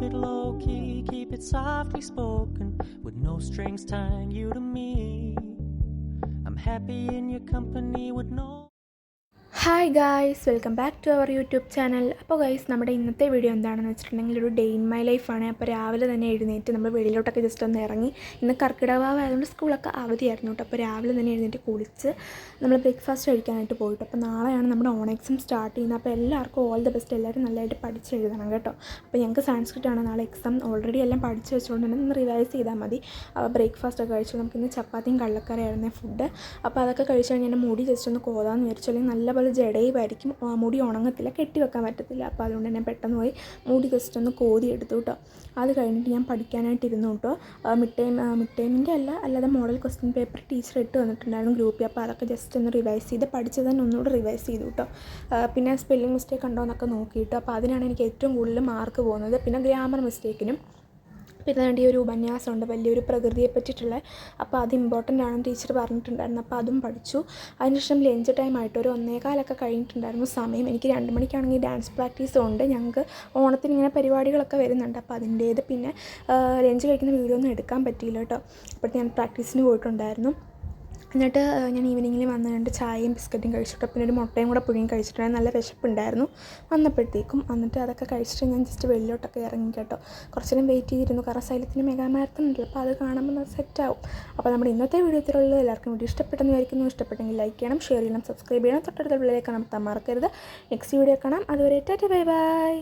it low-key, keep it softly spoken, with no strings tying you to me. I'm happy in your company with no. Hi guys, welcome back to our YouTube channel. അപ്പോൾ guys, നമ്മുടെ ഇന്നത്തെ video എന്താണെന്ന് വെച്ചിട്ടുണ്ടെങ്കിൽ ഒരു day in my ലൈഫാണ്. അപ്പോൾ രാവിലെ തന്നെ എഴുന്നേറ്റ് നമ്മൾ വെളിയിലോട്ടൊക്കെ ജസ്റ്റ് ഒന്ന് ഇറങ്ങി. ഇന്ന് കർക്കിടക വാവായതുകൊണ്ട് സ്കൂളൊക്കെ അവധിയായിരുന്നു കേട്ടോ. അപ്പോൾ രാവിലെ തന്നെ എഴുന്നേറ്റ് കുളിച്ച് നമ്മൾ ബ്രേക്ക്ഫാസ്റ്റ് കഴിക്കാനായിട്ട് പോയിട്ട്. അപ്പോൾ നാളെയാണ് നമ്മുടെ ഓൺ എക്സാം സ്റ്റാർട്ട് ചെയ്യുന്നത്. അപ്പോൾ എല്ലാവർക്കും ഓൾ ദ ബെസ്റ്റ്. എല്ലാവരും നല്ലതായിട്ട് പഠിച്ച് എഴുതണം കേട്ടോ. അപ്പോൾ ഞങ്ങൾക്ക് സാൻസ്ക്രിറ്റ് ആണ് നാളെ എക്സാം. ഓൾറെഡി എല്ലാം പഠിച്ച് വെച്ചുകൊണ്ട് തന്നെ ഒന്ന് റിവൈസ് ചെയ്താൽ മതി. അപ്പോൾ ബ്രേക്ക്ഫാസ്റ്റൊക്കെ കഴിച്ചു. നമുക്കിന്ന് ചപ്പാത്തിയും കള്ളക്കറിയായിരുന്നു ഫുഡ്. അപ്പോൾ അതൊക്കെ കഴിച്ച് കഴിഞ്ഞാൽ മുടി ജസ്റ്റ് ഒന്ന് കോതാന്ന് വിചാരിച്ചു. അല്ലെങ്കിൽ നല്ലപോലെ ജടയുമായിരിക്കും, മുടി ഉണങ്ങത്തില്ല, കെട്ടി വെക്കാൻ പറ്റത്തില്ല. അപ്പോൾ അതുകൊണ്ട് തന്നെ പെട്ടെന്ന് പോയി മുടി ജസ്റ്റ് ഒന്ന് കോതി എടുത്തു കേട്ടോ. അത് കഴിഞ്ഞിട്ട് ഞാൻ പഠിക്കാനായിട്ട് ഇരുന്നു കേട്ടോ. മിഡ് ടൈമിൻ്റെ അല്ലാതെ മോഡൽ ക്വസ്റ്റ്യൻ പേപ്പർ ടീച്ചർ ഇട്ട് വന്നിട്ടുണ്ടായിരുന്നു ഗ്രൂപ്പിൽ. അപ്പോൾ അതൊക്കെ ജസ്റ്റ് ഒന്ന് റിവൈസ് ചെയ്ത് പഠിച്ചത് തന്നെ ഒന്നുകൂടെ റിവൈസ് ചെയ്തു കേട്ടോ. പിന്നെ സ്പെല്ലിംഗ് മിസ്റ്റേക്ക് ഉണ്ടോ എന്നൊക്കെ നോക്കിയിട്ട്. അപ്പോൾ അതിനാണ് എനിക്ക് ഏറ്റവും കൂടുതൽ മാർക്ക് പോകുന്നത്. പിന്നെ ഗ്രാമർ മിസ്റ്റേക്കിനും. പിന്നെ വേണ്ടി ഒരു ഉപന്യാസമുണ്ട് വലിയൊരു പ്രകൃതിയെ പറ്റിയിട്ടുള്ള. അപ്പോൾ അത് ഇമ്പോർട്ടൻ്റ് ആണെന്ന് ടീച്ചർ പറഞ്ഞിട്ടുണ്ടായിരുന്നു. അപ്പോൾ അതും പഠിച്ചു. അതിനുശേഷം ലഞ്ച് ടൈം ആയിട്ട് ഒരു 1:15 കഴിഞ്ഞിട്ടുണ്ടായിരുന്നു സമയം. എനിക്ക് 2 മണിക്കാണെങ്കിൽ ഡാൻസ് പ്രാക്ടീസും ഉണ്ട്. ഞങ്ങൾക്ക് ഓണത്തിന് ഇങ്ങനെ പരിപാടികളൊക്കെ വരുന്നുണ്ട്. അപ്പോൾ അതിൻ്റേത് പിന്നെ ലഞ്ച് കഴിക്കുന്ന വീഡിയോ ഒന്നും എടുക്കാൻ പറ്റിയില്ല കേട്ടോ. അപ്പോൾ ഞാൻ പ്രാക്ടീസിന് പോയിട്ടുണ്ടായിരുന്നു. എന്നിട്ട് ഞാൻ ഈവനിങ്ങിൽ വന്ന് കണ്ട് ചായയും ബിസ്ക്കറ്റും കഴിച്ചിട്ട് പിന്നെ ഒരു മുട്ടയും കൂടെ പുഴുങ്ങി കഴിച്ചിട്ടുണ്ടായിരുന്നു. നല്ല വിശപ്പുണ്ടായിരുന്നു വന്നപ്പോഴത്തേക്കും. എന്നിട്ട് അതൊക്കെ കഴിച്ചിട്ട് ഞാൻ ജസ്റ്റ് വെളിയിലോട്ടൊക്കെ ഇറങ്ങി കേട്ടോ. കുറച്ച് നേരം വെയിറ്റ് ചെയ്തിരുന്നു. കാരണം സൈലത്തിന് മെഗാ മാരത്തൺ ഉണ്ടല്ലോ. അപ്പോൾ അത് കാണുമ്പോൾ സെറ്റാവും. അപ്പോൾ നമ്മുടെ ഇന്നത്തെ വീഡിയോ ഇത്രയുള്ളത്. എല്ലാവർക്കും വീഡിയോ ഇഷ്ടപ്പെട്ടെന്ന് വിചാരിക്കുന്നു. ഇഷ്ടപ്പെട്ടെങ്കിൽ ലൈക്ക് ചെയ്യണം, ഷെയർ ചെയ്യണം, സബ്സ്ക്രൈബ് ചെയ്യണം, തൊട്ടടുത്ത ബെല്ലിലേക്ക് അമർത്താൻ മറക്കരുത്. നെക്സ്റ്റ് വീഡിയോ കാണാം. അതുവരെ ടാറ്റാ, ബൈ ബൈ.